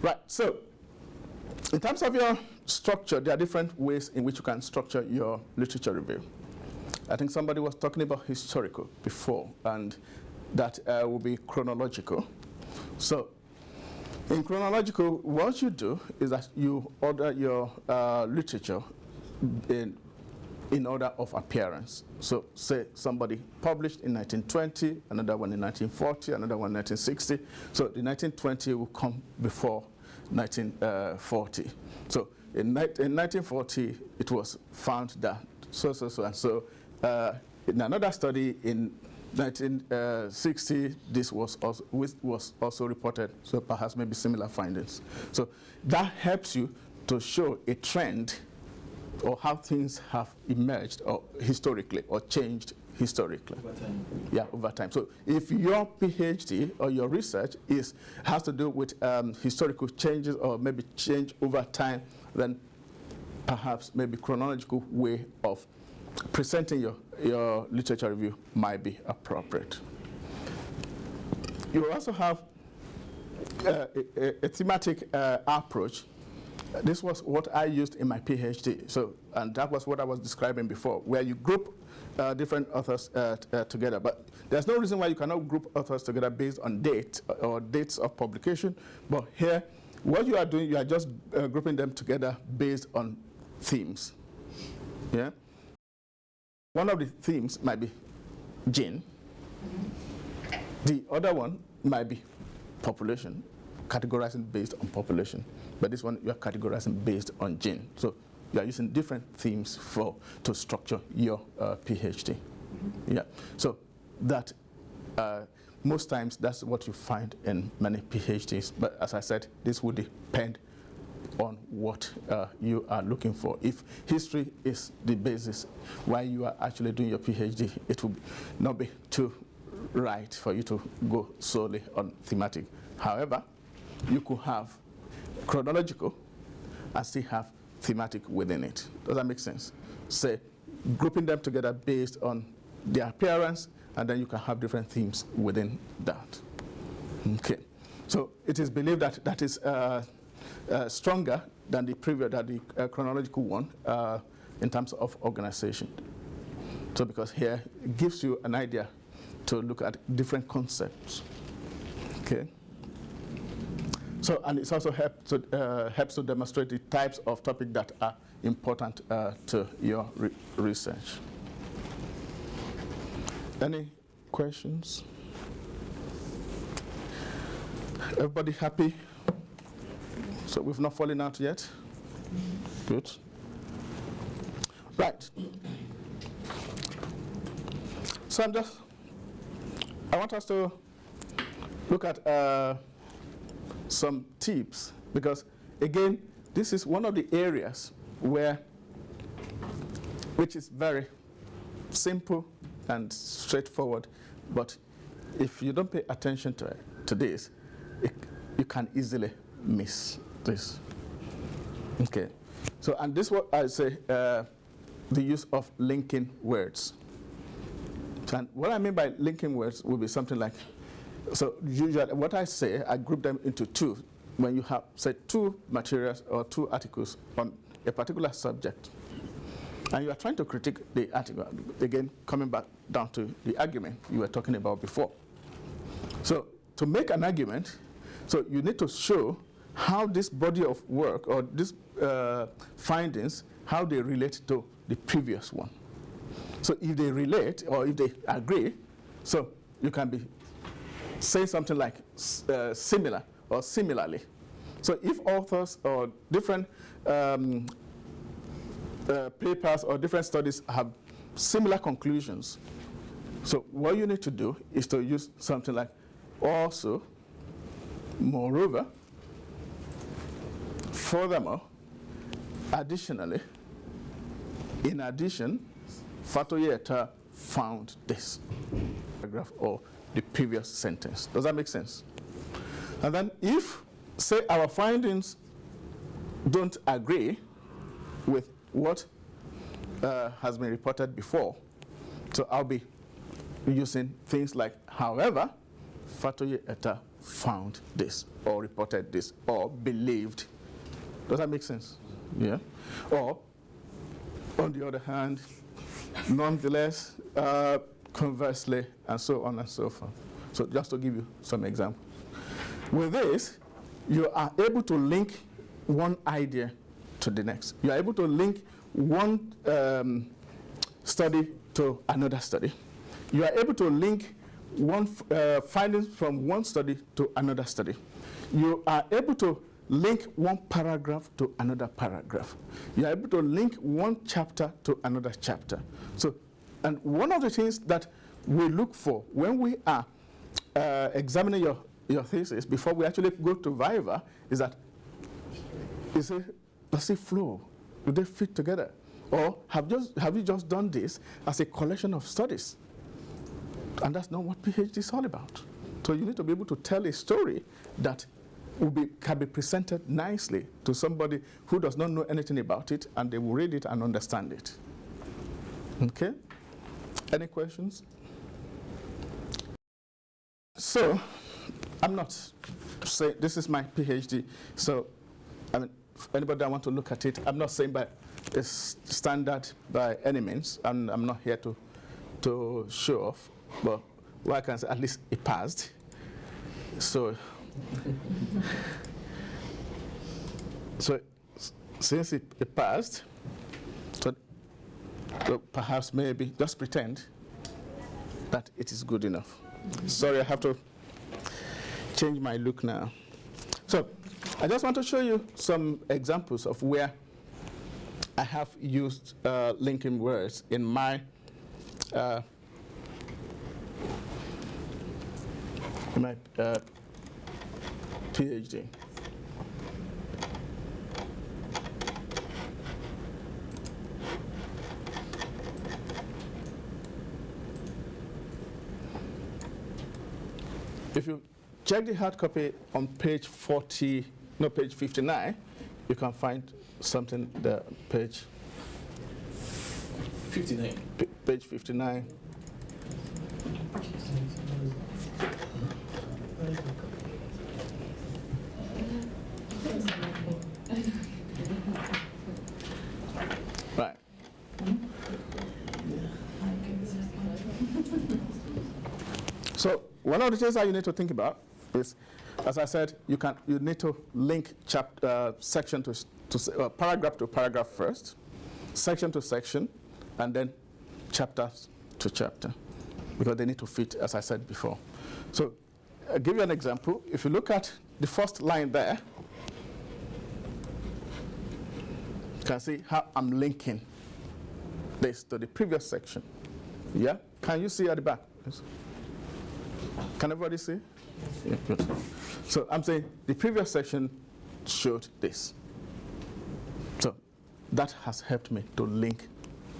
Right, so in terms of your structure, there are different ways in which you can structure your literature review. I think somebody was talking about historical before, and that will be chronological. So in chronological, what you do is that you order your literature in order of appearance. So say somebody published in 1920, another one in 1940, another one in 1960. So the 1920 will come before 1940. So in 1940, it was found that so. And so in another study in 1960, this was also reported, so perhaps maybe similar findings. So that helps you to show a trend or how things have emerged or historically or changed historically. Over time. Yeah, over time. So if your PhD or your research has to do with historical changes or maybe change over time, then perhaps maybe chronological way of presenting your literature review might be appropriate. You also have a thematic approach. This was what I used in my PhD. So, and that was what I was describing before, where you group different authors together. But there's no reason why you cannot group authors together based on date or dates of publication. But here, what you are doing, you are just grouping them together based on themes. Yeah. One of the themes might be gene. The other one might be population, categorizing based on population. But this one, you are categorizing based on gene. So you are using different themes to structure your PhD. Yeah. So that most times that's what you find in many PhDs. But as I said, this would depend on what you are looking for. If history is the basis why you are actually doing your PhD, it will not be too right for you to go solely on thematic. However, you could have chronological and still have thematic within it. Does that make sense? Say, grouping them together based on their appearance, and then you can have different themes within that. Okay. So it is believed that that is stronger than the previous, the chronological one in terms of organization. So because here it gives you an idea to look at different concepts. Okay. So, and it also helps to demonstrate the types of topics that are important to your research. Any questions? Everybody happy? So we've not fallen out yet? Good. Right. So I want us to look at some tips, because again, this is one of the areas which is very simple and straightforward, but if you don't pay attention to this, you can easily miss this. Okay. So, and this is what I say, the use of linking words. And what I mean by linking words will be something like, so usually what I say, I group them into two. When you have, say, two materials or two articles on a particular subject, and you are trying to critique the article, again, coming back down to the argument you were talking about before. So to make an argument, so you need to show how this body of work or these findings, how they relate to the previous one. So if they relate or if they agree, so you can be saying something like similar or similarly. So if authors or different papers or different studies have similar conclusions, so what you need to do is to use something like also, moreover, furthermore, additionally, in addition, Fatoye found this paragraph or the previous sentence. Does that make sense? And then if, say, our findings don't agree with what has been reported before, so I'll be using things like, however, Fatoye found this, or reported this, or believed. Does that make sense? Yeah. Or, on the other hand, nonetheless, conversely, and so on and so forth. So just to give you some examples. With this, you are able to link one idea to the next. You are able to link one study to another study. You are able to link one findings from one study to another study. You are able to link one paragraph to another paragraph. You are able to link one chapter to another chapter. So, and one of the things that we look for when we are examining your thesis before we actually go to Viva is that, does it flow? Do they fit together? Or have you just done this as a collection of studies? And that's not what PhD is all about. So you need to be able to tell a story that can be presented nicely to somebody who does not know anything about it, and they will read it and understand it. Okay? Any questions? So, I'm not saying this is my PhD, so I mean, anybody that want to look at it, I'm not saying by it's standard by any means, and I'm not here to show off, but what I can say, at least it passed. So, since it passed, so perhaps maybe just pretend that it is good enough. Sorry, I have to change my look now. So I just want to show you some examples of where I have used linking words in my PhD. If you check the hard copy on page 59, you can find something there, page 59. Page 59. Right. So one of the things that you need to think about is, as I said, you need to link section to paragraph to paragraph first, section to section, and then chapter to chapter, because they need to fit, as I said before. So I'll give you an example. If you look at the first line there, you can see how I'm linking this to the previous section. Yeah? Can you see at the back? Yes. Can everybody see? Yeah, good. So I'm saying the previous section showed this. So that has helped me to link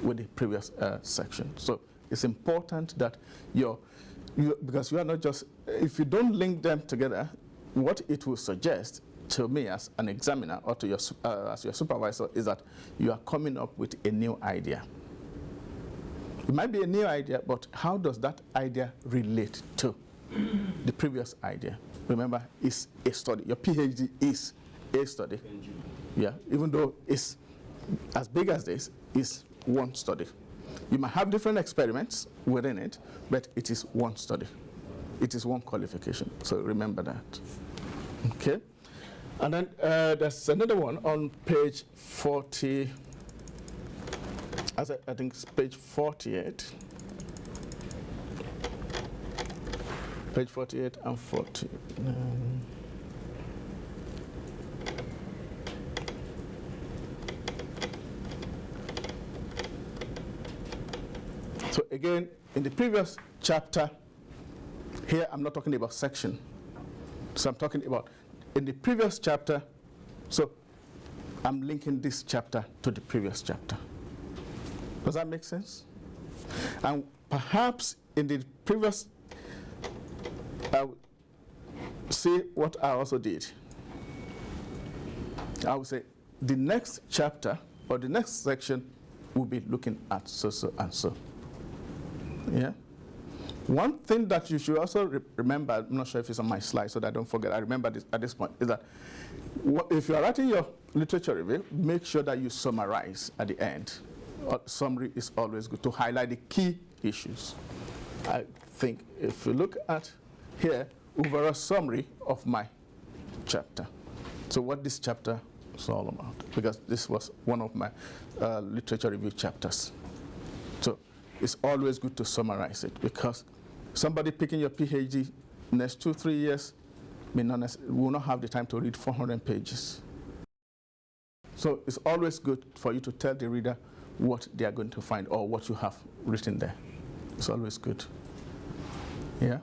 with the previous section. So it's important that because you are not just, if you don't link them together, what it will suggest to me as an examiner or to as your supervisor is that you are coming up with a new idea. It might be a new idea, but how does that idea relate to the previous idea? Remember, it's a study. Your PhD is a study. Yeah, even though it's as big as this, it's one study. You might have different experiments within it, but it is one study. It is one qualification. So remember that. Okay? And then there's another one on page 40. I think it's page 48. Page 48 and 40. So again, in the previous chapter, here I'm not talking about section. So I'm talking about in the previous chapter, so I'm linking this chapter to the previous chapter. Does that make sense? And perhaps in the previous, I would see what I also did. I would say the next chapter or the next section will be looking at so and so. Yeah? One thing that you should also remember, I'm not sure if it's on my slide so that I don't forget, I remember this at this point, is that if you are writing your literature review, make sure that you summarize at the end. Summary is always good to highlight the key issues. I think if you look at here, overall summary of my chapter. So what this chapter is all about, because this was one of my literature review chapters. So it's always good to summarize it, because somebody picking your PhD next 2-3 years will not have the time to read 400 pages. So it's always good for you to tell the reader what they are going to find or what you have written there. It's always good. Yeah.